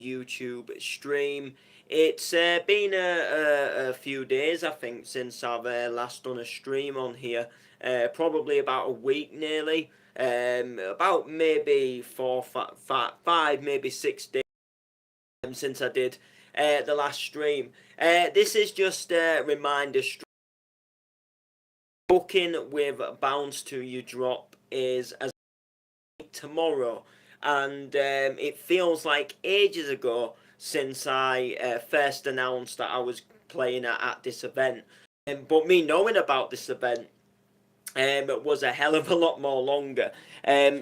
YouTube stream. It's been a few days, I think, since I've last done a stream on here. Probably about a week nearly. About maybe five, maybe 6 days since I did the last stream. This is just a reminder stream. Booking with Bounce to You Drop is as tomorrow, and it feels like ages ago since I first announced that I was playing at this event. But me knowing about this event was a hell of a lot more longer.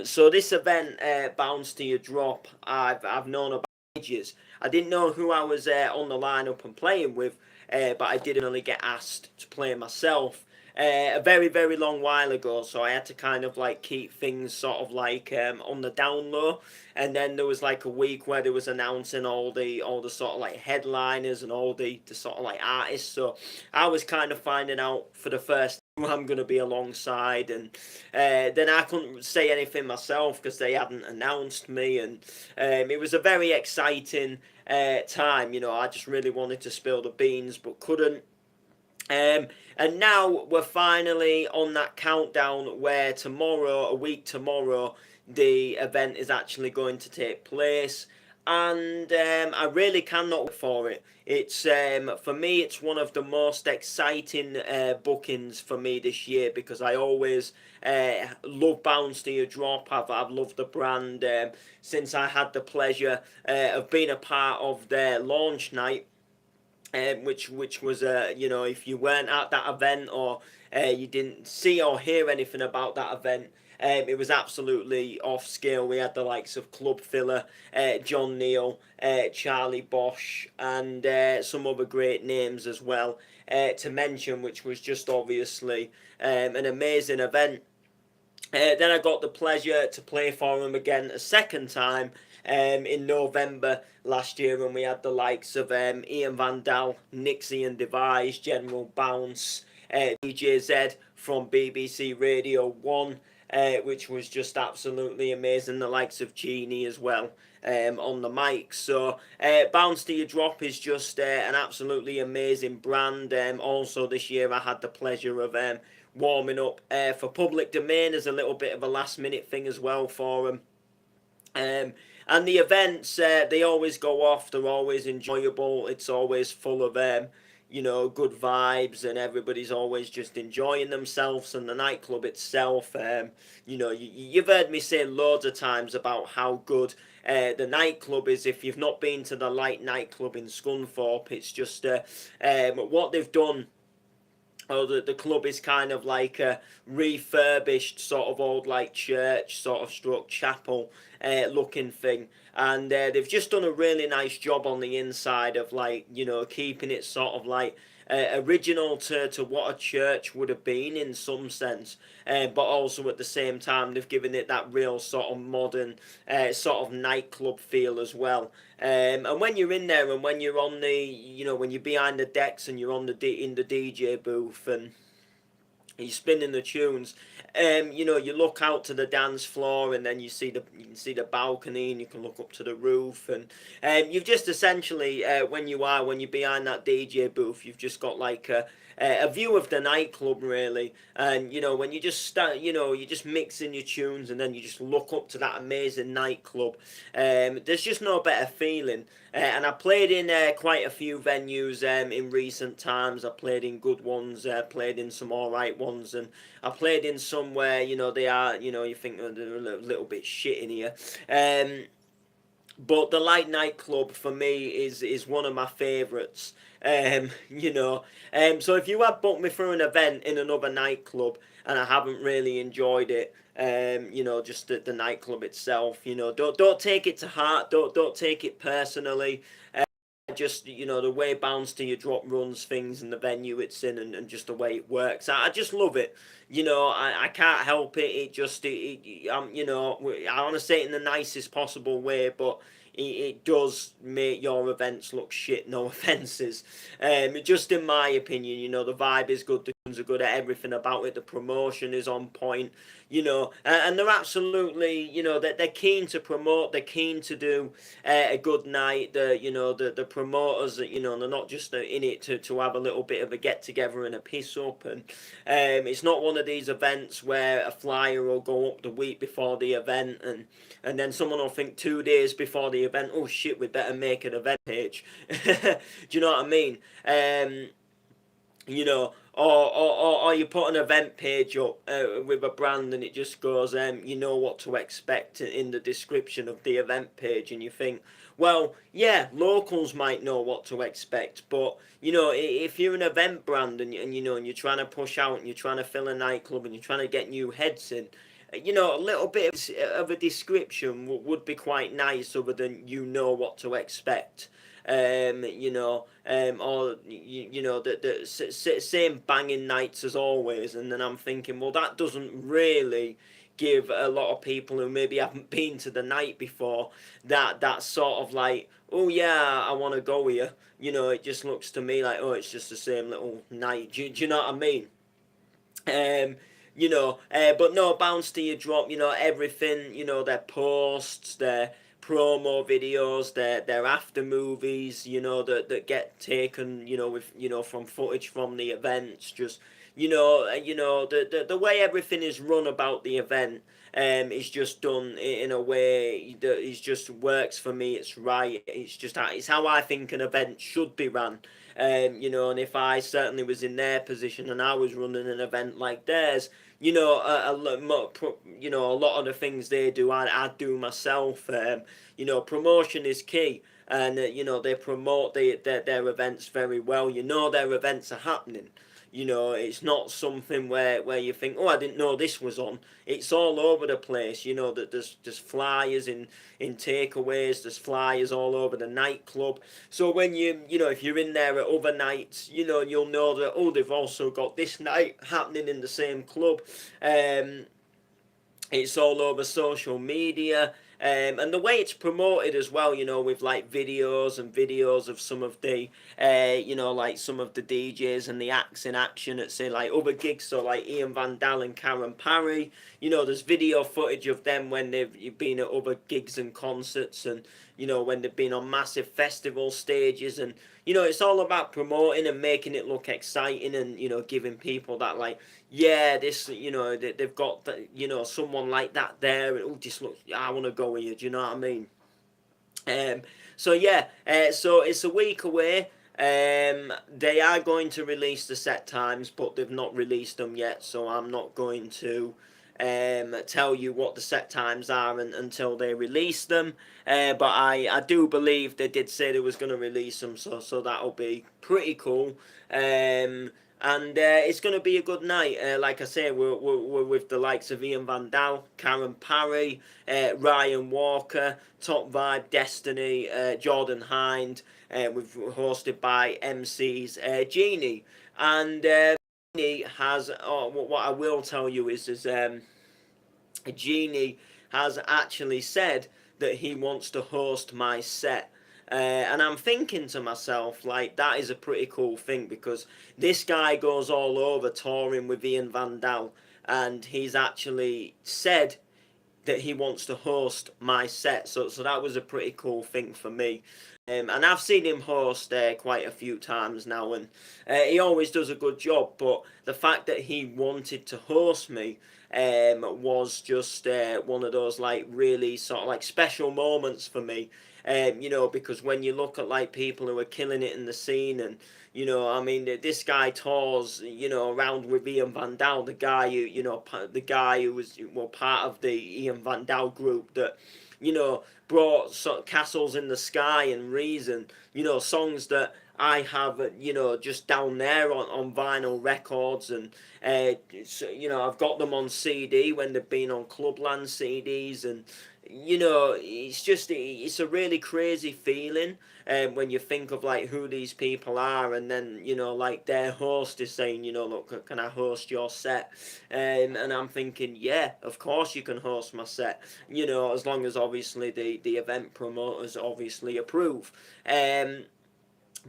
So this event, Bounce to Your Drop, I've known about ages. I didn't know who I was on the lineup and playing with, but I didn't really get asked to play myself. A very very long while ago, so I had to kind of like keep things sort of like on the down low, and then there was like a week where they was announcing all the sort of like headliners and all the sort of like artists, so I was kind of finding out for the first time who I'm going to be alongside, and then I couldn't say anything myself because they hadn't announced me, and it was a very exciting time. I just really wanted to spill the beans but couldn't. And now we're finally on that countdown where tomorrow, a week tomorrow, the event is actually going to take place. And I really cannot wait for it. It's for me, it's one of the most exciting bookings for me this year because I always love Bounce to Your Drop. I've loved the brand since I had the pleasure of being a part of their launch night, which was if you weren't at that event or you didn't see or hear anything about that event, it was absolutely off scale. We had the likes of Club Filler, John Neal, Charlie Bosch, and some other great names as well to mention, which was just obviously an amazing event. Then I got the pleasure to play for him again a second time in November last year when we had the likes of Ian Van Dal, Nixie and Devise, General Bounce, DJ Z from BBC Radio 1, which was just absolutely amazing. The likes of Genie as well on the mic. So Bounce to Your Drop is just an absolutely amazing brand. Also this year I had the pleasure of warming up for Public Domain as a little bit of a last minute thing as well for them. And the events, they always go off, they're always enjoyable, it's always full of good vibes, and everybody's always just enjoying themselves. And the nightclub itself, you've heard me say loads of times about how good the nightclub is. If you've not been to the Light nightclub in Scunthorpe, it's just what they've done. Oh, the club is kind of like a refurbished sort of old like church sort of struck chapel looking thing, and they've just done a really nice job on the inside of like keeping it sort of like original to what a church would have been in some sense, but also at the same time they've given it that real sort of modern sort of nightclub feel as well. And when you're in there and when you're on when you're behind the decks and you're on in the DJ booth and you're spinning the tunes, you look out to the dance floor and then you can see the balcony and you can look up to the roof, and you've just essentially when you're behind that DJ booth, you've just got like a view of the nightclub really. And when you just start, you're just mixing your tunes and then you just look up to that amazing nightclub. There's just no better feeling. And I played in quite a few venues in recent times. I played in good ones, played in some alright ones, and I played in some where they are, you think they're a little bit shit in here. But the Light nightclub for me is one of my favourites. So if you have booked me for an event in another nightclub and I haven't really enjoyed it, just the nightclub itself, don't take it to heart, don't take it personally. Just the way Bounce to Your Drop runs things and the venue it's in, and just the way it works, I just love it. I can't help it. I want to say it in the nicest possible way, but it does make your events look shit. No offences. Just in my opinion, the vibe is good, the are good at everything about it. The promotion is on point, and they're absolutely, they're keen to promote. They're keen to do a good night. The promoters, they're not just in it to have a little bit of a get together and a piss up. And it's not one of these events where a flyer will go up the week before the event, and then someone will think 2 days before the event, oh shit, we better make an event page. Do you know what I mean? Or you put an event page up with a brand, and it just goes, you know what to expect in the description of the event page, and you think, well, yeah, locals might know what to expect, but if you're an event brand, and you're trying to push out, and you're trying to fill a nightclub, and you're trying to get new heads in, a little bit of a description would be quite nice, other than what to expect. Or the same banging nights as always, and then I'm thinking, well, that doesn't really give a lot of people who maybe haven't been to the night before that sort of like, oh yeah, I want to go here. It just looks to me like, oh, it's just the same little night. Do you know what I mean? But no, Bounce Till You Drop, everything, their posts, their promo videos, their after movies, that get taken, with, from footage from the events, just, the way everything is run about the event, is just done in a way that is just works for me. It's right. It's how I think an event should be ran. And if I certainly was in their position and I was running an event like theirs, a lot of the things they do, I do myself. Promotion is key, and they promote their events very well. Their events are happening. It's not something where you think, oh, I didn't know this was on. It's all over the place. That there's flyers in takeaways. There's flyers all over the nightclub. So when if you're in there at other nights, you'll know that, oh, they've also got this night happening in the same club. It's all over social media. And the way it's promoted as well, with like videos of some of the, like some of the DJs and the acts in action at, say, like other gigs, so like Ian Van Dal and Karen Parry. There's video footage of them when they've been at other gigs and concerts, and when they've been on massive festival stages, and it's all about promoting and making it look exciting, and giving people that, like, yeah, this, they've got someone like that there, and oh, this looks, I want to go here. Do you know what I mean? So yeah, so it's a week away. They are going to release the set times, but they've not released them yet, so I'm not going to tell you what the set times are until they release them. But I do believe they did say they was going to release them, so that'll be pretty cool. And it's going to be a good night. Like I say, we're with the likes of Ian Van Dal, Karen Parry, Ryan Walker, Top Vibe, Destiny, Jordan Hind. We've hosted by MCs Genie. And Genie has, what I will tell you is Genie has actually said that he wants to host my set. And I'm thinking to myself, like, that is a pretty cool thing, because this guy goes all over touring with Ian Van Dal, and he's actually said that he wants to host my set. So that was a pretty cool thing for me. And I've seen him host quite a few times now, and he always does a good job. But the fact that he wanted to host me was just one of those, like, really sort of like special moments for me. Because when you look at, like, people who are killing it in the scene, and I mean, this guy tours, around with Ian Van Dal, the guy who, the guy who was, well, part of the Ian Van Dal group that, brought sort of Castles in the Sky and Reason, songs that I have, just down there on vinyl records, and I've got them on CD when they've been on Clubland CDs, and it's a really crazy feeling when you think of, like, who these people are, and then like, their host is saying, look, can I host your set? And I'm thinking, yeah, of course you can host my set, as long as obviously the event promoters obviously approve.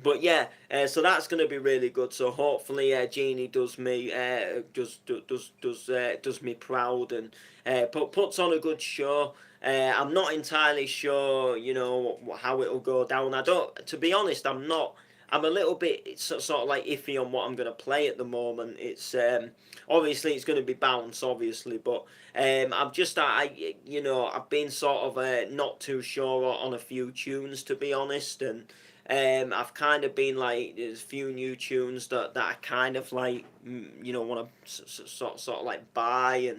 But yeah, so that's going to be really good. So hopefully, Jeannie does me does me proud and puts on a good show. I'm not entirely sure, you know, how it'll go down. I don't, to be honest, I'm not. I'm a little bit sort of like iffy on what I'm going to play at the moment. It's obviously it's going to be bounce, obviously, but I'm just you know, I've been sort of not too sure on a few tunes, to be honest, and I've kind of been like, there's a few new tunes that I kind of like, you know, want to sort of like buy,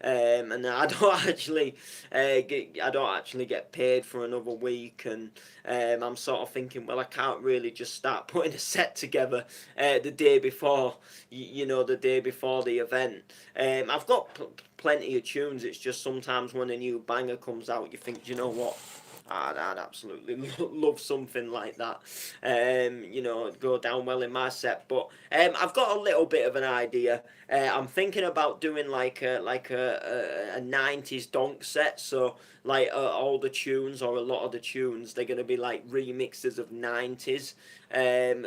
and I don't actually I don't actually get paid for another week, and I'm sort of thinking, well, I can't really just start putting a set together the day before, you know, the day before the event. I've got plenty of tunes. It's just sometimes when a new banger comes out, you think, you know what? I'd absolutely love something like that. You know, go down well in my set. But I've got a little bit of an idea. I'm thinking about doing like a 90s donk set. So like all the tunes or a lot of the tunes, they're gonna be like remixes of 90s.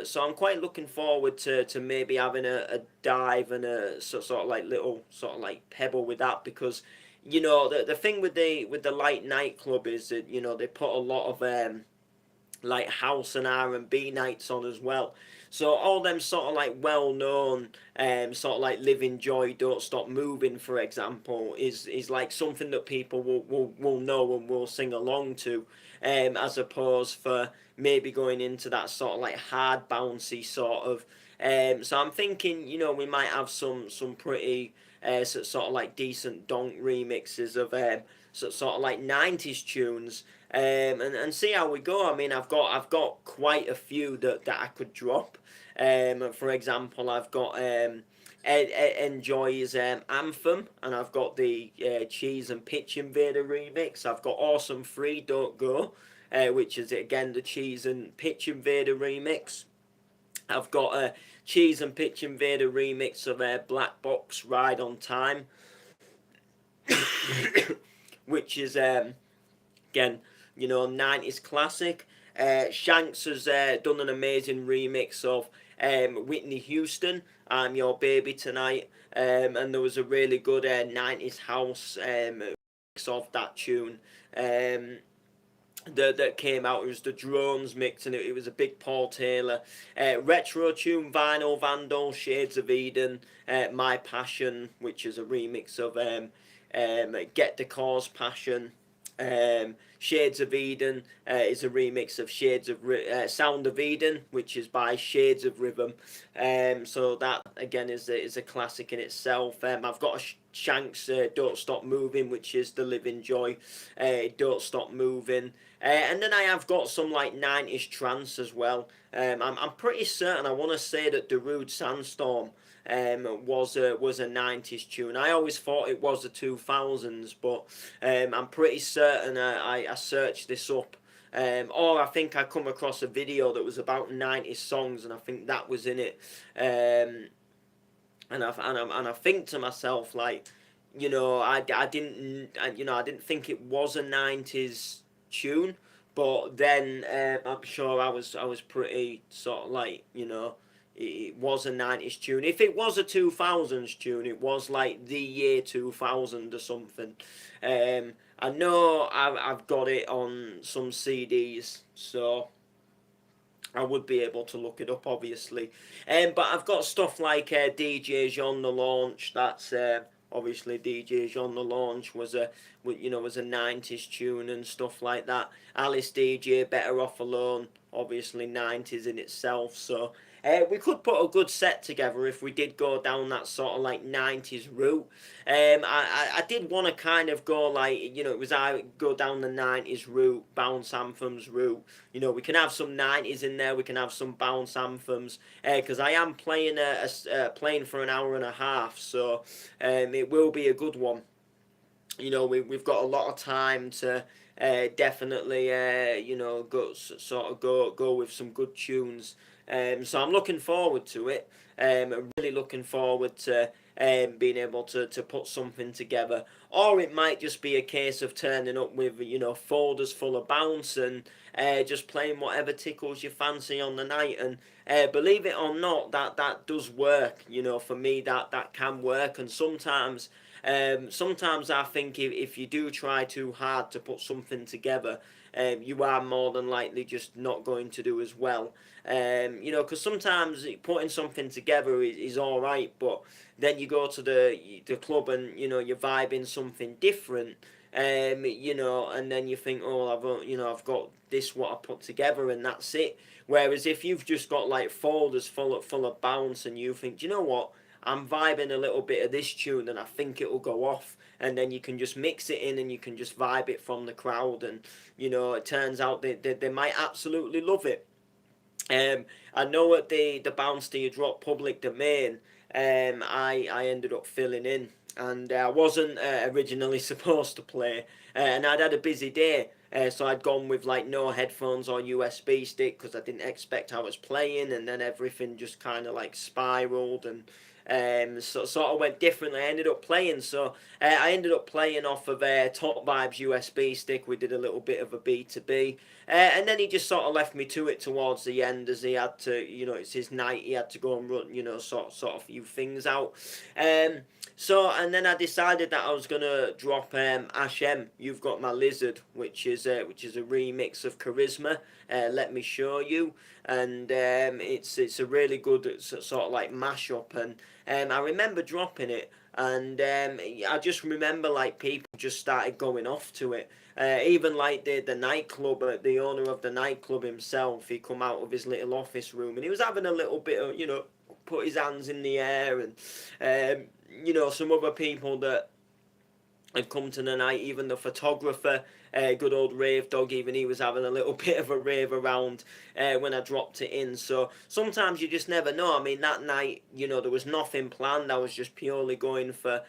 So I'm quite looking forward to maybe having a dive and a sort of like little sort of like pebble with that, because you know the thing with the light nightclub is that, you know, they put a lot of like house and R&B nights on as well. So all them sort of like well known sort of like Living Joy, Don't Stop Moving, for example, is like something that people will know and will sing along to, as opposed for maybe going into that sort of like hard bouncy sort of. So I'm thinking, you know, we might have some pretty sort of like decent donk remixes of sort of like 90s tunes, and see how we go. I mean, I've got quite a few that I could drop. For example, I've got Ed Enjoy's Anthem, and I've got the Cheese and Pitch Invader remix. I've got Awesome 3 Don't Go, which is again the Cheese and Pitch Invader remix. I've got a Cheese and Pitch Invader remix of Black Box Ride on Time, which is again, you know, 90s classic. Shanks has done an amazing remix of Whitney Houston, I'm Your Baby Tonight, and there was a really good 90s house mix of that tune. That came out. It was the drones mix, and it was a big Paul Taylor retro tune. Vinyl Vandal, Shades of Eden, My Passion, which is a remix of Get the Cause Passion. Shades of Eden is a remix of Sound of Eden, which is by Shades of Rhythm. So that again is a classic in itself. I've got a Shanks Don't Stop Moving, which is the Living Joy. Don't Stop Moving. And then I have got some like 90s trance as well. I'm pretty certain, I want to say that Darude Sandstorm was a 90s tune. I always thought it was the 2000s, but I'm pretty certain I searched this up. Or I think I come across a video that was about 90s songs, and I think that was in it. And I think to myself, like, you know, I didn't you know, I didn't think it was a 90s tune, but then I'm sure I was pretty sort of like, you know, it was a 90s tune. If it was a 2000s tune, it was like the year 2000 or something. I know I've got it on some CDs, so I would be able to look it up, obviously. But I've got stuff like DJ Jean the Launch. That's obviously DJ Jean the Launch was a 90s tune and stuff like that. Alice DJ, Better Off Alone, obviously 90s in itself. So we could put a good set together if we did go down that sort of like 90s route. I did want to kind of go like, you know, it was I go down the 90s route, bounce anthems route. You know, we can have some 90s in there, we can have some bounce anthems, because I am playing playing for an hour and a half, so it will be a good one. You know, we've got a lot of time to definitely you know, sort of go with some good tunes. So I'm looking forward to it. I'm really looking forward to being able to put something together. Or it might just be a case of turning up with, folders full of bounce and just playing whatever tickles your fancy on the night. And believe it or not, that does work. For me, that can work. And sometimes I think if you do try too hard to put something together, you are more than likely just not going to do as well. Because sometimes putting something together is all right, but then you go to the club and you're vibing something different. And then you think, oh, I've got this what I put together, and that's it. Whereas if you've just got like folders full of bounce, and you think, do you know what? I'm vibing a little bit of this tune and I think it'll go off, and then you can just mix it in and you can just vibe it from the crowd, and it turns out they might absolutely love it. I know at the Bounce Do You Drop public domain, I ended up filling in, and I wasn't originally supposed to play, and I'd had a busy day. So I'd gone with like no headphones or USB stick because I didn't expect I was playing, and then everything just kind of like spiraled, and so sort of went differently. I ended up playing, I ended up playing off of Top Vibes USB stick. We did a little bit of a B2B, and then he just sort of left me to it towards the end, as he had to, it's his night. He had to go and run, sort of a few things out. And then I decided that I was gonna drop Ashem, You've Got My Lizard, which is a remix of Charisma. Let Me Show You, and it's a really good sort of like mashup, and I remember dropping it, and I just remember like people just started going off to it. Even like the nightclub, the owner of the nightclub himself, he come out of his little office room and he was having a little bit of, put his hands in the air, and some other people that had come to the night, even the photographer, good old Rave Dog, even he was having a little bit of a rave around when I dropped it in. So sometimes you just never know. I mean, that night, there was nothing planned. I was just purely going for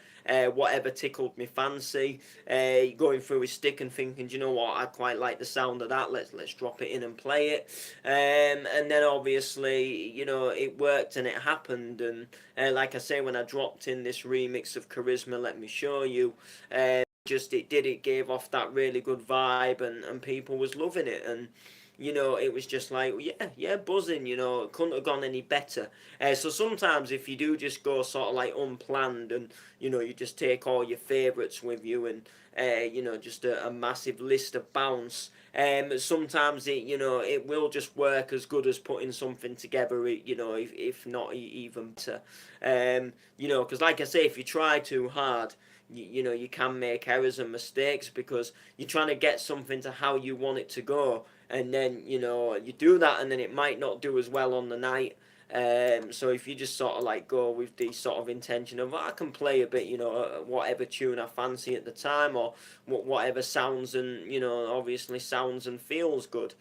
whatever tickled me fancy, going through his stick and thinking, do you know what, I quite like the sound of that. Let's drop it in and play it. And then obviously, it worked and it happened. And like I say, when I dropped in this remix of Charisma, Let Me Show You, it gave off that really good vibe, and people was loving it, and it was just like, yeah, buzzing. It couldn't have gone any better. So sometimes if you do just go sort of like unplanned, and you just take all your favourites with you, and just a massive list of bounce, sometimes it will just work as good as putting something together, if not even better. Because like I say, if you try too hard, you can make errors and mistakes because you're trying to get something to how you want it to go, and then you do that, and then it might not do as well on the night. So if you just sort of like go with the sort of intention of, I can play a bit, whatever tune I fancy at the time, or whatever sounds and obviously sounds and feels good.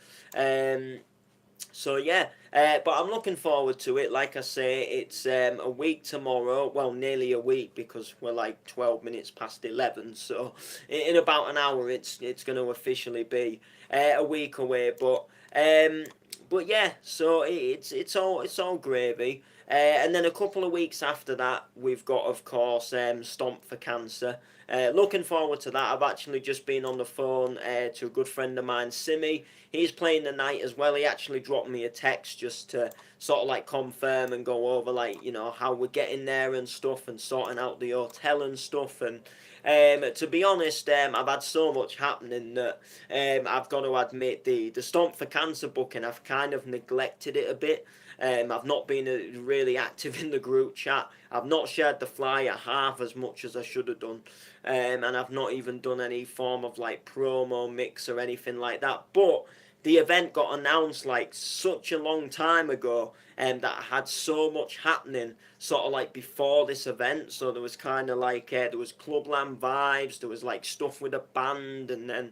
So yeah, but I'm looking forward to it. Like I say, it's a week tomorrow. Well, nearly a week, because we're like 12 minutes past 11. So in about an hour, it's going to officially be a week away. But yeah, so it's all gravy. And then a couple of weeks after that, we've got, of course, Stomp for Cancer. Looking forward to that. I've actually just been on the phone to a good friend of mine, Simi. He's playing the night as well. He actually dropped me a text just to sort of like confirm and go over like, how we're getting there and stuff, and sorting out the hotel and stuff. And to be honest, I've had so much happening that I've got to admit the Stomp for Cancer booking, I've kind of neglected it a bit. I've not been really active in the group chat. I've not shared the flyer half as much as I should have done. And I've not even done any form of like promo mix or anything like that. But the event got announced like such a long time ago, and that had so much happening sort of like before this event. So there was kind of like there was Clubland vibes, there was like stuff with a band, and then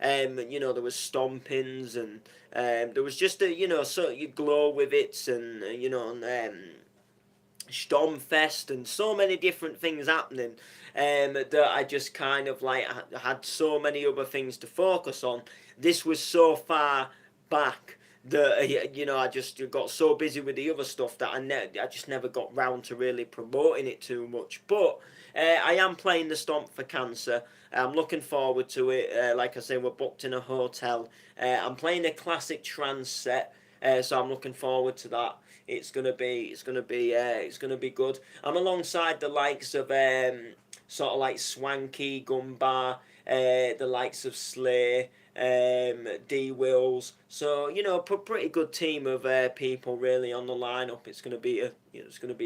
there was stompings, and there was just a so you glow with it, and Stormfest, and so many different things happening, that I just kind of like had so many other things to focus on. This was so far back I just got so busy with the other stuff that I just never got round to really promoting it too much. But I am playing the Stomp for Cancer. I'm looking forward to it. Like I say, we're booked in a hotel. I'm playing a classic trance set, so I'm looking forward to that. It's gonna be good. I'm alongside the likes of sort of like Swanky, Gumbar, the likes of Slay, D Wills. So pretty good team of people really on the lineup. It's gonna be a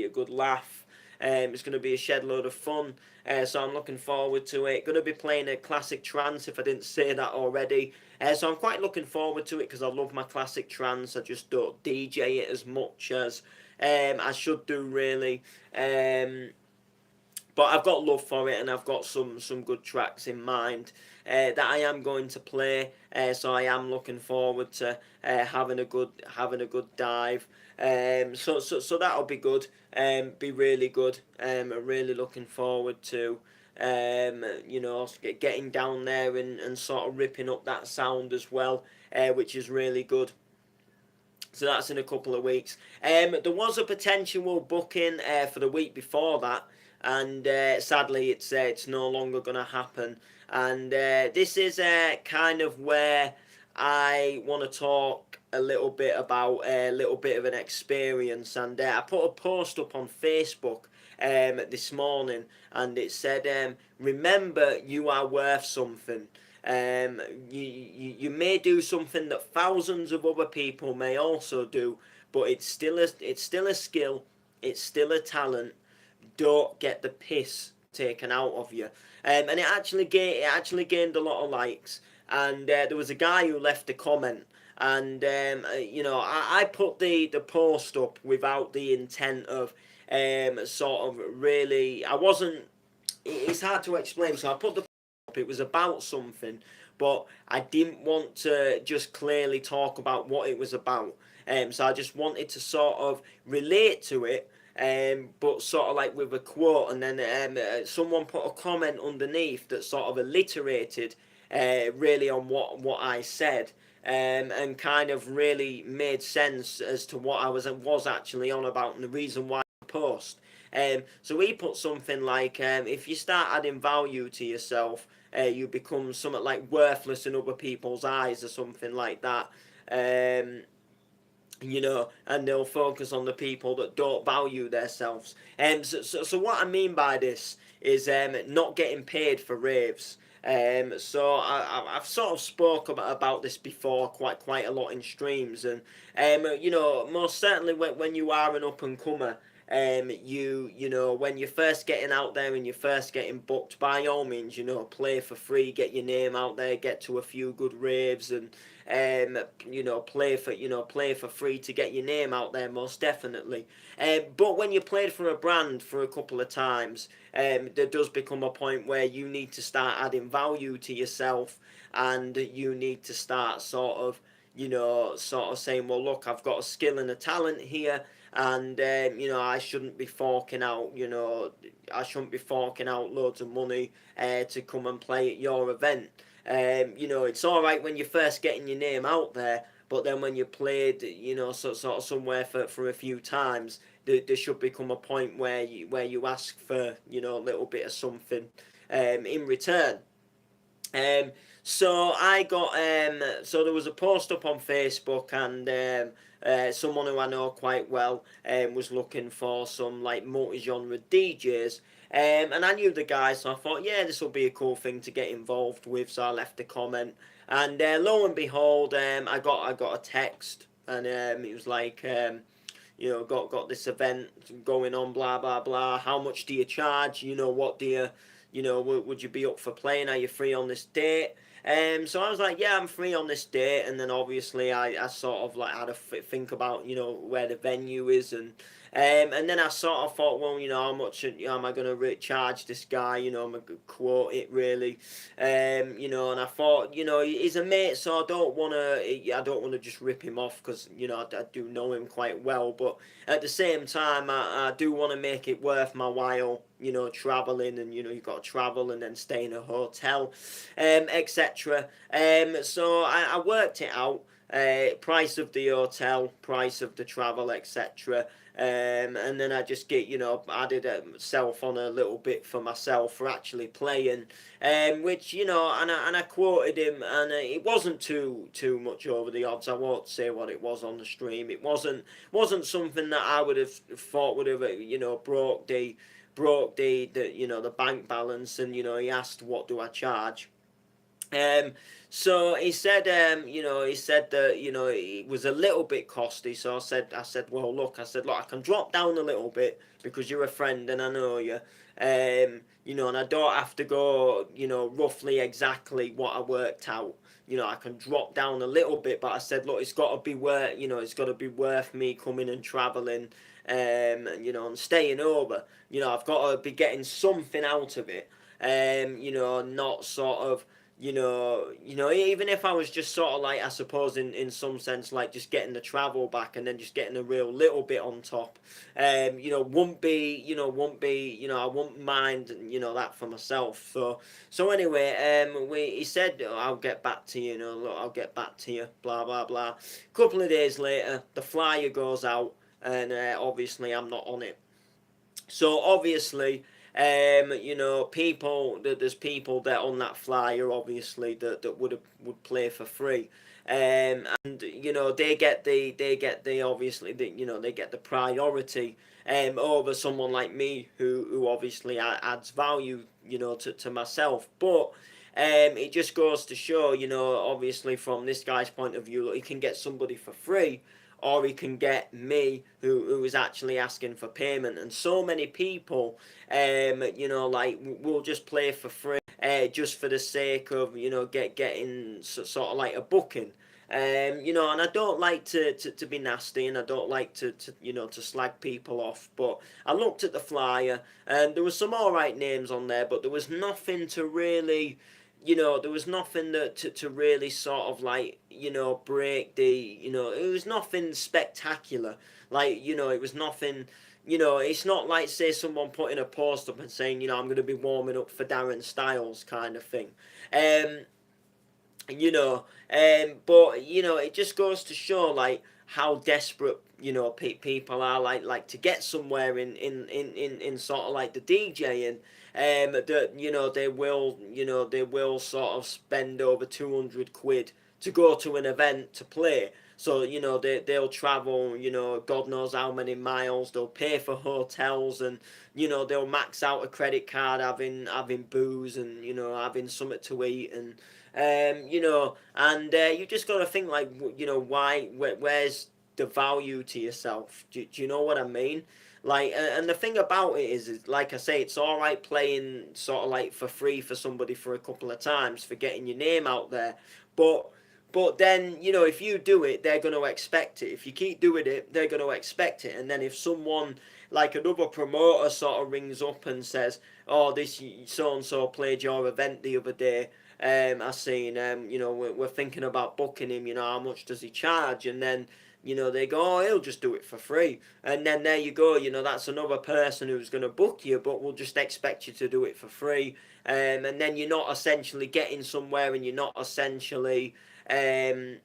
good laugh. It's going to be a shed load of fun, so I'm looking forward to it. Going to be playing a classic trance if I didn't say that already. So I'm quite looking forward to it because I love my classic trance. I just don't DJ it as much as I should do really. But I've got love for it and I've got some good tracks in mind that I am going to play. So I am looking forward to having a good dive. So that'll be good. Be really good. Really looking forward to getting down there and sort of ripping up that sound as well, which is really good. So that's in a couple of weeks. There was a potential booking for the week before that, and sadly it's no longer going to happen. And this is kind of where I want to talk a little bit about a little bit of an experience. And I put a post up on Facebook this morning, and it said, "Remember, you are worth something." You may do something that thousands of other people may also do, but it's still a skill, it's still a talent. Don't get the piss taken out of you. And it actually gained a lot of likes. And there was a guy who left a comment, and I put the post up without the intent of sort of really. I wasn't. It's hard to explain. So I put the it was about something, but I didn't want to just clearly talk about what it was about. So I just wanted to sort of relate to it, but sort of like with a quote, and then someone put a comment underneath that sort of alliterated really on what I said. And kind of really made sense as to what I was actually on about and the reason why I post. So we put something like, if you start adding value to yourself, you become somewhat like worthless in other people's eyes or something like that. And they'll focus on the people that don't value themselves. So what I mean by this is not getting paid for raves. So I've sort of spoke about this before quite a lot in streams, and most certainly when you are an up and comer, when you're first getting out there and you're first getting booked, by all means, play for free, get your name out there, get to a few good raves, and play for free to get your name out there, most definitely. But when you played for a brand for a couple of times, there does become a point where you need to start adding value to yourself, and you need to start sort of saying, well, look, I've got a skill and a talent here, and I shouldn't be forking out, loads of money to come and play at your event. It's all right when you're first getting your name out there, but then when you played, sort of somewhere for a few times, there should become a point where you ask for, a little bit of something in return. Um, so there was a post up on Facebook, and someone who I know quite well was looking for some like multi-genre DJs. And I knew the guy, so I thought, yeah, this will be a cool thing to get involved with. So I left a comment, and lo and behold, I got a text, and it was like, got this event going on, blah blah blah. How much do you charge? What do you, would you be up for playing? Are you free on this date? So I was like, yeah, I'm free on this date, and then obviously I sort of like had to think about where the venue is, and then I sort of thought, well, how much am I going to charge this guy? I'm going to quote it really, and I thought, he's a mate, so I don't want to just rip him off because I do know him quite well, but at the same time, I do want to make it worth my while, traveling, and you've got to travel and then stay in a hotel, etc. So I worked it out. price of the hotel, price of the travel, etc. And then I just get, added self on a little bit for myself for actually playing, which, and I quoted him, and it wasn't too much over the odds. I won't say what it was on the stream. It wasn't something that I would have thought would have, broke the bank balance. And he asked, what do I charge? Um, so he said, he said that, it was a little bit costly. So I said, well, look, I can drop down a little bit because you're a friend and I know you. And I don't have to go, roughly exactly what I worked out. I can drop down a little bit, but I said, look, it's got to be worth, it's got to be worth me coming and traveling, and staying over. I've got to be getting something out of it. Not sort of, even if I was just sort of like, I suppose in some sense, like just getting the travel back and then just getting a real little bit on top, I wouldn't mind, that for myself. So anyway, he said, I'll get back to you, look, I'll get back to you, blah, blah, blah. A couple of days later, the flyer goes out, and obviously I'm not on it. So obviously, there's people that on that flyer, obviously, that would play for free, and they get the obviously they get the priority, over someone like me who obviously adds value, to myself. But it just goes to show, obviously from this guy's point of view, he can get somebody for free, or he can get me who is actually asking for payment. And so many people, like, will just play for free, just for the sake of, getting sort of like a booking. And I don't like to be nasty, and I don't like to slag people off. But I looked at the flyer, and there was some alright names on there, but there was nothing to really, there was nothing that to really sort of like, break it was nothing spectacular. Like, it was nothing, it's not like, say, someone putting a post up and saying, I'm going to be warming up for Darren Styles kind of thing. Um, but it just goes to show like how desperate people are like to get somewhere in sort of like the DJing. That they will sort of spend over 200 quid to go to an event to play. So they'll travel, God knows how many miles. They'll pay for hotels, and they'll max out a credit card, having booze, and having something to eat. And you just got to think like, where's the value to yourself? Do you know what I mean? Like, and the thing about it is like I say, it's all right playing sort of like for free for somebody for a couple of times for getting your name out there, but then, if you do it, they're going to expect it. If you keep doing it, they're going to expect it. And then if someone, like another promoter, sort of rings up and says, oh, this so and so played your event the other day, I seen, we're thinking about booking him, how much does he charge? And then, they go, oh, he'll just do it for free. And then there you go, that's another person who's going to book you, but will just expect you to do it for free. And then you're not essentially getting somewhere, and you're not essentially, getting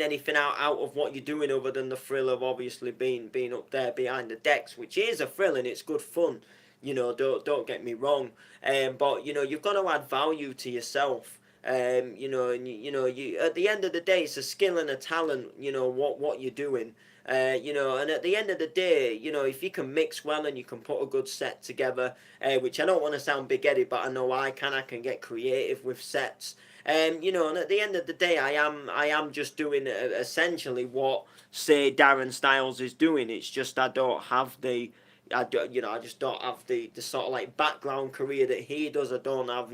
anything out of what you're doing other than the thrill of obviously being up there behind the decks, which is a thrill and it's good fun. Don't get me wrong. But you've got to add value to yourself. And you at the end of the day, it's a skill and a talent. What you're doing. And at the end of the day, if you can mix well and you can put a good set together, which I don't want to sound big-headed, but I know I can get creative with sets. And at the end of the day, I am just doing essentially what, say, Darren Styles is doing. It's just I don't have the, I just don't have the sort of like background career that he does. I don't have,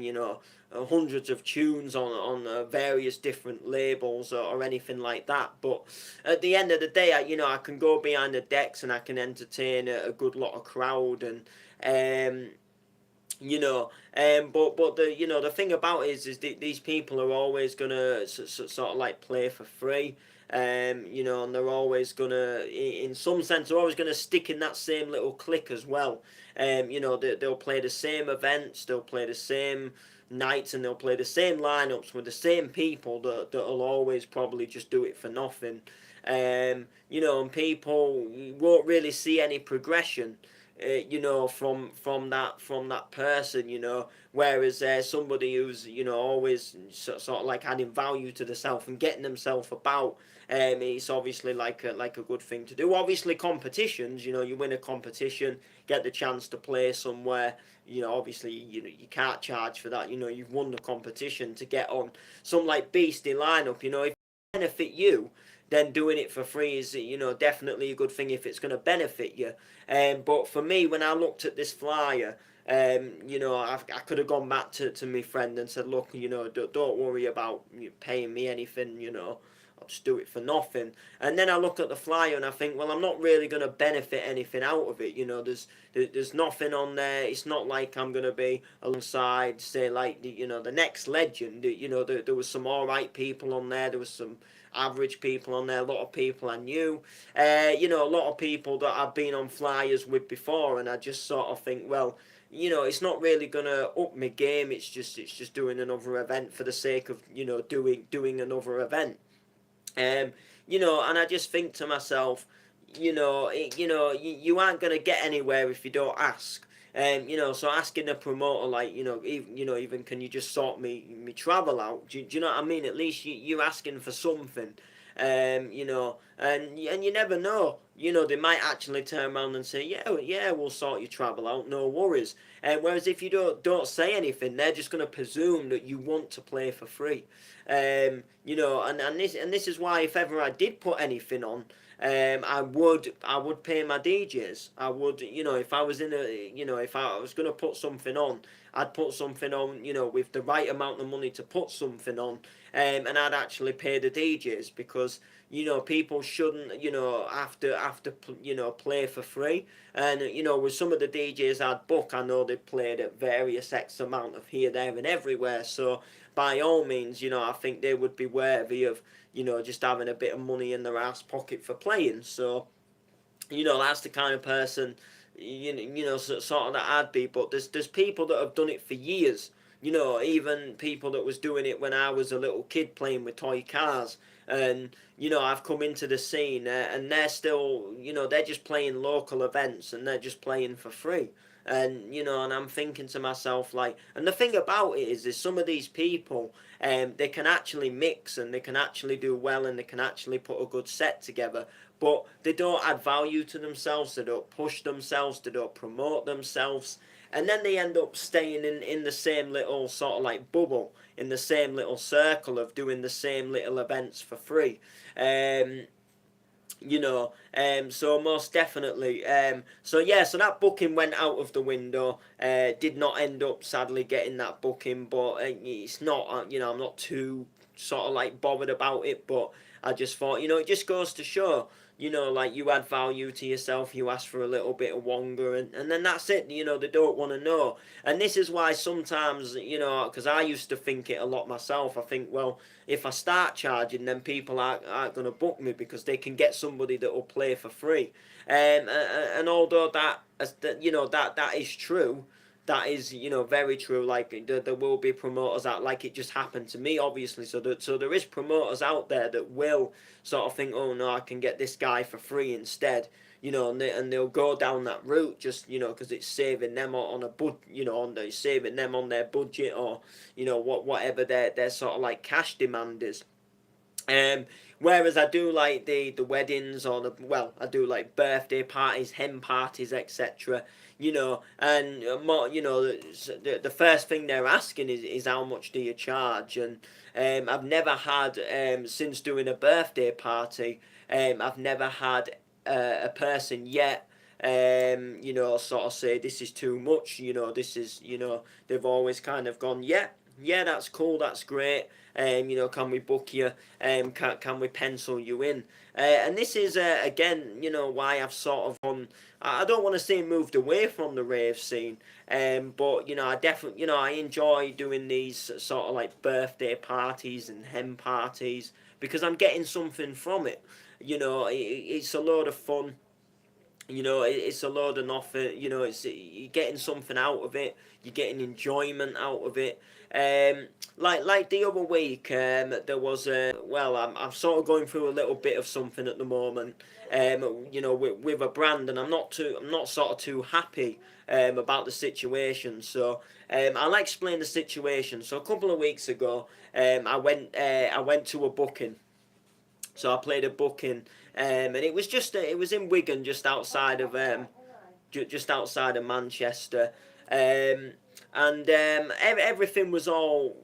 hundreds of tunes on various different labels, or anything like that. But at the end of the day, I can go behind the decks and I can entertain a good lot of crowd. And but the thing about it is these people are always gonna sort of like play for free. And they're always gonna, in some sense, they're always gonna stick in that same little clique as well. They'll play the same events, they'll play the same nights, and they'll play the same lineups with the same people that'll always probably just do it for nothing. And people won't really see any progression, from that person, whereas somebody who's always sort of like adding value to the self and getting themselves about, it's obviously like a good thing to do. Obviously, competitions, you win a competition, get the chance to play somewhere. Obviously, you can't charge for that. You've won the competition to get on some like beastie lineup. If it benefit you, then doing it for free is definitely a good thing if it's going to benefit you. But for me, when I looked at this flyer, I could have gone back to my friend and said, look, don't worry about paying me anything, I'll just do it for nothing. And then I look at the flyer and I think, well, I'm not really going to benefit anything out of it. There's nothing on there. It's not like I'm going to be alongside, say, like the next legend. There was some all right people on there. There was some average people on there. A lot of people I knew. A lot of people that I've been on flyers with before, and I just sort of think, well, it's not really gonna up my game. It's just doing another event for the sake of doing another event. Um, and I just think to myself, you aren't gonna get anywhere if you don't ask. So asking a promoter, like, even can you just sort me travel out? Do you know what I mean? At least you're asking for something. And you never know. They might actually turn around and say, yeah, yeah, we'll sort your travel out, no worries. Whereas if you don't say anything, they're just going to presume that you want to play for free. And this is why if ever I did put anything on, I would pay my DJs. I would, if I was if I was going to put something on, I'd put something on, with the right amount of money to put something on, and I'd actually pay the DJs, because people shouldn't have to play for free. And with some of the DJs I'd book, I know they played at various X amount of here, there, and everywhere. So by all means, I think they would be worthy of just having a bit of money in their ass pocket for playing. So that's the kind of person sort of that I'd be. But there's people that have done it for years. Even people that was doing it when I was a little kid playing with toy cars. And I've come into the scene, and they're still they're just playing local events, and they're just playing for free. And I'm thinking to myself, like, and the thing about it is some of these people, they can actually mix, and they can actually do well, and they can actually put a good set together, but they don't add value to themselves, they don't push themselves, they don't promote themselves, and then they end up staying in the same little sort of like bubble, in the same little circle of doing the same little events for free. um, so most definitely. So yeah, so that booking went out of the window. Did not end up sadly getting that booking, but it's not. I'm not too sort of like bothered about it. But I just thought, it just goes to show, like, you add value to yourself, you ask for a little bit of longer, and then that's it. They don't want to know, and this is why sometimes, because I used to think it a lot myself. I think, well, if I start charging, then people aren't going to book me because they can get somebody that will play for free. And although that is true, that is very true. Like, there will be promoters out, like it just happened to me, obviously. So there is promoters out there that will sort of think, oh no, I can get this guy for free instead. And they'll go down that route just because it's saving them on a saving them on their budget, or whatever their sort of like cash demand is. Um, Whereas I do like the weddings, or I do like birthday parties, hen parties, etc. And more, the first thing they're asking is how much do you charge? And I've never had, since doing a birthday party, I've never had a person yet sort of say this is too much, this is, they've always kind of gone, yeah, yeah, that's cool, that's great, can we book you, can we pencil you in? And this is, again, why I've sort of I don't want to say moved away from the rave scene, but, I definitely, I enjoy doing these sort of like birthday parties and hen parties, because I'm getting something from it. It's a load of fun. it's a load of nothing. It's you're getting something out of it. You're getting enjoyment out of it. Like the other week, there was I'm sort of going through a little bit of something at the moment. With a brand, and I'm not sort of too happy about the situation. So I'll explain the situation. So a couple of weeks ago, I went to a booking. So I played a booking, and it was in Wigan, just outside of Manchester, and everything was all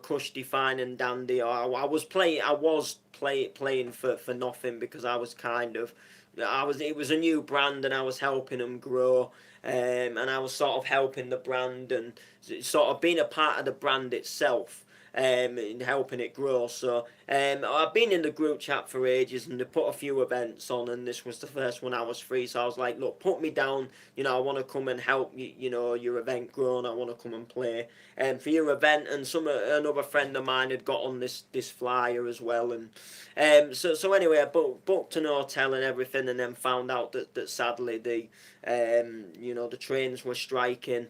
cushy, fine and dandy. I was playing for nothing because I was kind of. It was a new brand and I was helping them grow, and I was sort of helping the brand and sort of being a part of the brand itself, and helping it grow. So I've been in the group chat for ages, and they put a few events on, and this was the first one I was free. So I was like, look, put me down. I want to come and help you. Your event grow, and I want to come and play for your event. And another friend of mine had got on this flyer as well, and so anyway, I booked an hotel and everything, and then found out that sadly the trains were striking.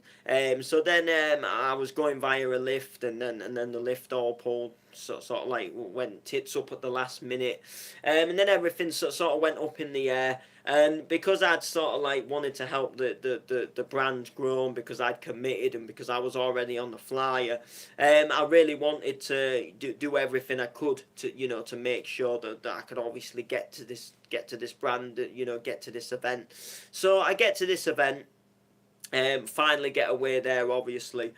So then I was going via a lift, and then the lift all pulled, sort of like went tits up at the last minute, and then everything sort of went up in the air. And because I'd sort of like wanted to help the brand grow, and because I'd committed, and because I was already on the flyer, I really wanted to do everything I could to make sure that I could obviously get to this brand, get to this event. So I get to this event, finally get away there, obviously.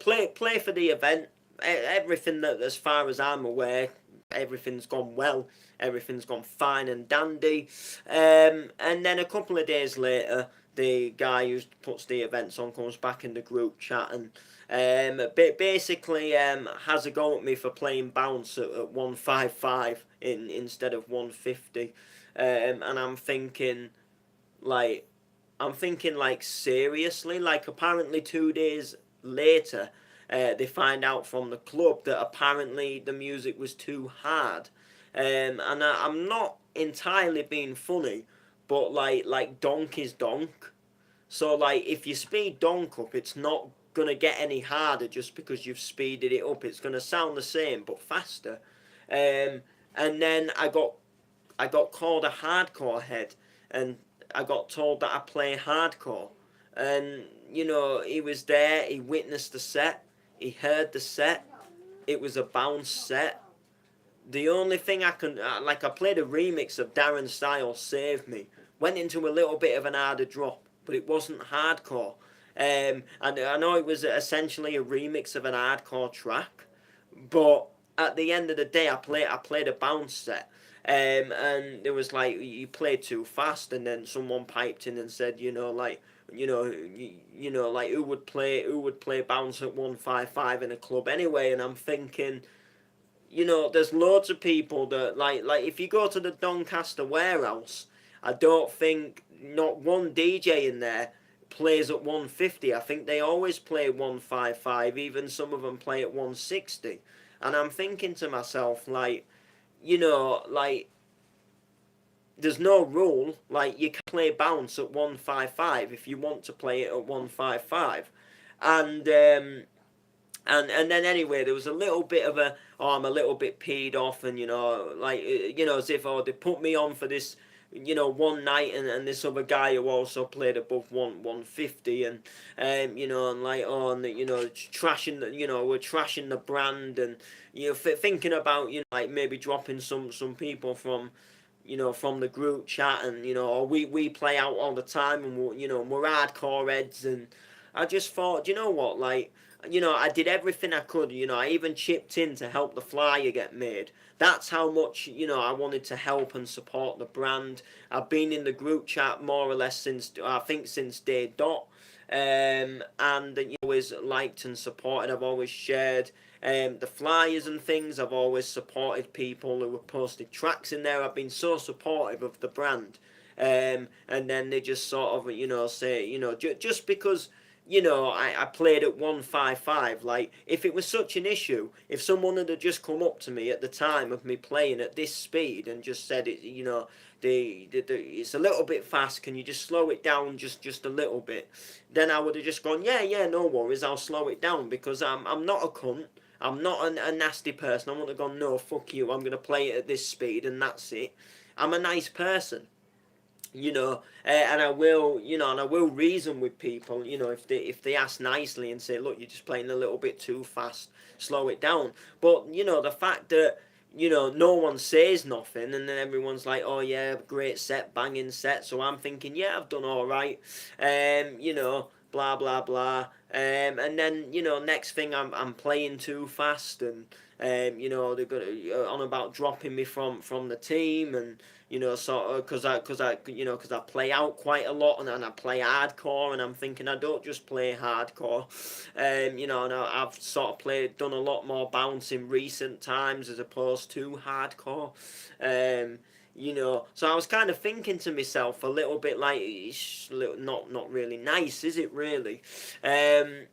Play for the event. Everything that, as far as I'm aware, everything's gone well. Everything's gone fine and dandy. And then a couple of days later, the guy who puts the events on comes back in the group chat and basically has a go at me for playing bounce at 155 instead of 150. And like, seriously, like, apparently 2 days later, they find out from the club that apparently the music was too hard. And I'm not entirely being funny, but like donk is donk. So like if you speed donk up, it's not gonna get any harder just because you've speeded it up. It's gonna sound the same but faster. Um, and then I got called a hardcore head, and I got told that I play hardcore. And he was there. He witnessed the set. He heard the set. It was a bounce set. The only thing I played a remix of Darren Styles Save Me. Went into a little bit of an harder drop, but it wasn't hardcore. And I know it was essentially a remix of an hardcore track, but at the end of the day, I played a bounce set. And there was like, you played too fast, and then someone piped in and said, like, who would play bounce at 155 in a club anyway. And I'm thinking, there's loads of people that like if you go to the Doncaster warehouse, I don't think not one DJ in there plays at 150. I think they always play 155. Even some of them play at 160. And I'm thinking to myself, like, like, there's no rule. Like, you can play bounce at 155 if you want to play it at 155. And then anyway, there was a little bit of I'm a little bit peed off, and like, as if, they put me on for this, one night, and this other guy who also played above 150, and like, and trashing we're trashing the brand, and thinking about, like, maybe dropping some people from the group chat, and we play out all the time, and we're hardcore heads. And I just thought, what, like, I did everything I could. I even chipped in to help the flyer get made. That's how much I wanted to help and support the brand. I've been in the group chat more or less since day dot. And always liked and supported. I've always shared the flyers and things. I've always supported people who have posted tracks in there. I've been so supportive of the brand. And then they just sort of say, just because I played at 155. Like, if it was such an issue, if someone had just come up to me at the time of me playing at this speed and just said it, it's a little bit fast, can you just slow it down just a little bit? Then I would have just gone, yeah, no worries, I'll slow it down, because I'm not a cunt. I'm not a nasty person. I wouldn't have gone, no, fuck you, I'm going to play it at this speed and that's it. I'm a nice person. And I will reason with people, if they ask nicely and say, look, you're just playing a little bit too fast, slow it down. But the fact that no one says nothing, and then everyone's like, oh yeah, great set, banging set. So I'm thinking, yeah, I've done all right, blah blah blah. And then next thing I'm playing too fast, and they're gonna on about dropping me from the team, and sort of because I play out quite a lot, and I play hardcore, and I'm thinking I don't just play hardcore, and I've sort of done a lot more bounce in recent times as opposed to hardcore, so I was kind of thinking to myself a little bit like, it's not really nice, is it really? And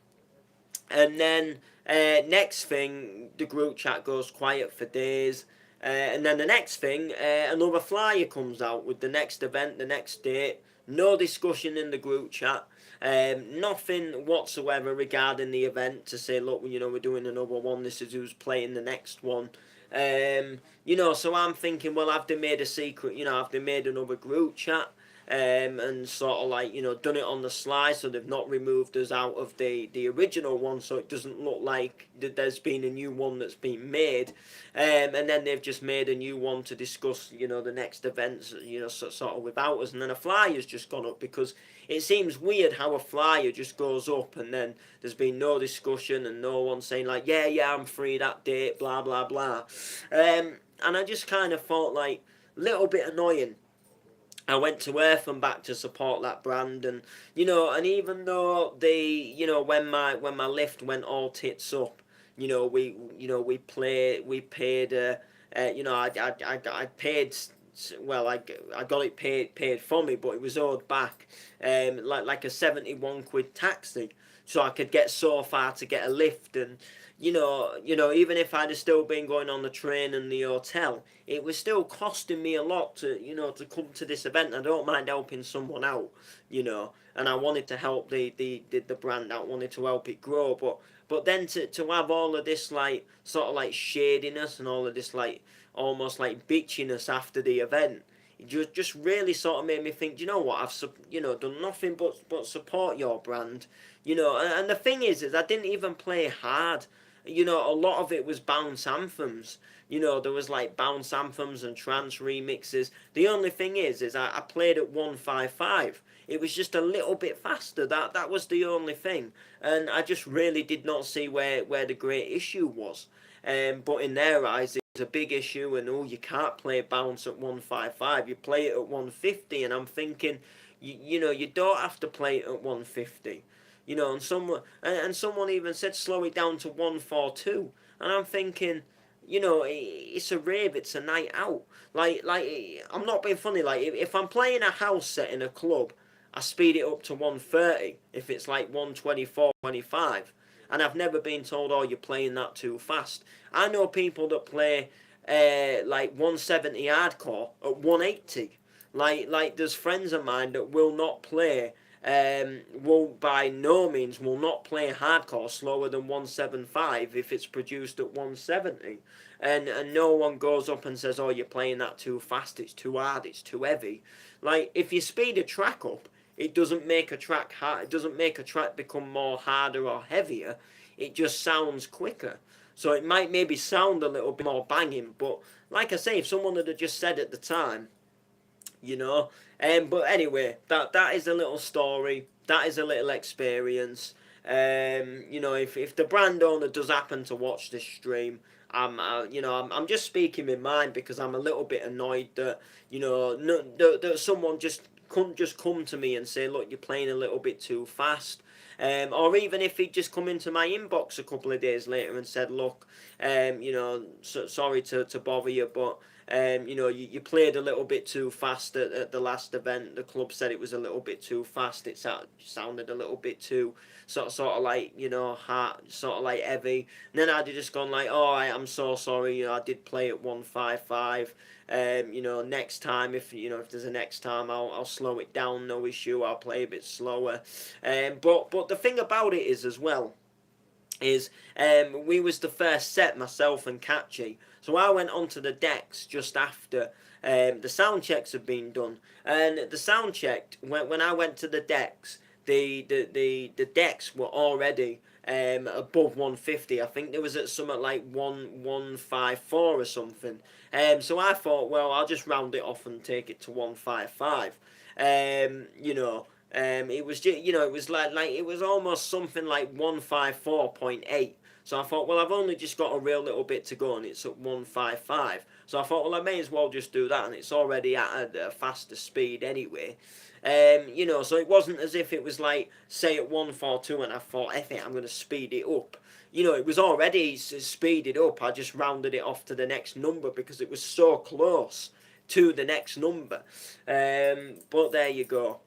then next thing, the group chat goes quiet for days. And then the next thing, another flyer comes out with the next event, the next date. No discussion in the group chat. Nothing whatsoever regarding the event to say, look, we're doing another one. This is who's playing the next one. So I'm thinking, well, have they made a secret? Have they made another group chat? And sort of like done it on the sly, so they've not removed us out of the original one, so it doesn't look like there's been a new one that's been made, and then they've just made a new one to discuss the next events, sort of without us, and then a flyer's just gone up, because it seems weird how a flyer just goes up and then there's been no discussion and no one saying like, yeah, I'm free that date, blah blah blah. And I just kind of thought, like, little bit annoying. I went to Earth and back to support that brand, and and even though when my lift went all tits up, we paid, I paid, well, I got it paid for me, but it was owed back, like a 71 quid taxi, so I could get so far to get a lift. And even if I'd have still been going on the train and the hotel, it was still costing me a lot to come to this event. I don't mind helping someone out, and I wanted to help the brand out, wanted to help it grow, but then to have all of this, like, sort of like shadiness, and all of this, like, almost like bitchiness after the event, it just really sort of made me think, you know what, I've done nothing but support your brand, and the thing is I didn't even play hard. A lot of it was bounce anthems. There was like bounce anthems and trance remixes. The only thing is I played at 155. It was just a little bit faster. That was the only thing, and I just really did not see where the great issue was. But in their eyes, it's a big issue, and you can't play bounce at 155. You play it at 150, and I'm thinking, you don't have to play it at 150. And someone even said slow it down to 142, and I'm thinking, it's a rave, it's a night out. Like I'm not being funny. Like, if I'm playing a house set in a club, I speed it up to 130 if it's like 124, 25. And I've never been told, oh, you're playing that too fast. I know people that play like 170 hardcore at 180. Like there's friends of mine that will not play, will by no means will not play hardcore slower than 175 if it's produced at 170, and no one goes up and says, oh, you're playing that too fast, it's too hard, it's too heavy. Like, if you speed a track up, it doesn't make a track hard, it doesn't make a track become more harder or heavier, it just sounds quicker. So it might maybe sound a little bit more banging, but like I say, if someone had just said at the time, you know. But anyway, that is a little story. That is a little experience. If the brand owner does happen to watch this stream, I'm just speaking my mind, because I'm a little bit annoyed that no, that someone just couldn't just come to me and say, look, you're playing a little bit too fast. Or even if he'd just come into my inbox a couple of days later and said, look, sorry to bother you, but You know, you played a little bit too fast at the last event. The club said it was a little bit too fast. It sounded a little bit too sort of like, you know, hard, sort of like heavy. And then I'd just gone like, oh, I'm so sorry. You know, I did play at 155. You know, next time, if you know, if there's a next time, I'll slow it down. No issue. I'll play a bit slower. But the thing about it is as well is we was the first set, myself and Catchy. So I went onto the decks just after the sound checks had been done, and the sound check when I went to the decks, the decks were already above 150. I think there was at something like 154 or something. So I thought, well, I'll just round it off and take it to 155. You know, it was just, you know, it was like it was almost something like 154.8. So I thought, well, I've only just got a real little bit to go, and it's at 155. So I thought, well, I may as well just do that, and it's already at a faster speed anyway. You know, so it wasn't as if it was like, say, at 142, and I thought, F it, I'm going to speed it up. You know, it was already speeded up. I just rounded it off to the next number because it was so close to the next number. But there you go.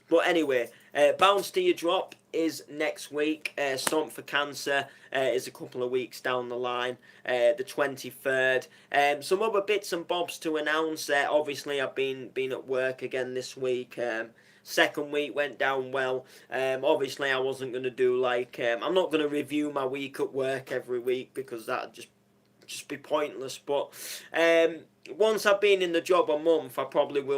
But anyway, Bounce to Your Drop is next week. Stomp for Cancer is a couple of weeks down the line, the 23rd. Some other bits and bobs to announce. Obviously, I've been at work again this week. Second week went down well. Obviously, I wasn't going to do like... I'm not going to review my week at work every week because that'd just be pointless. But once I've been in the job a month, I probably will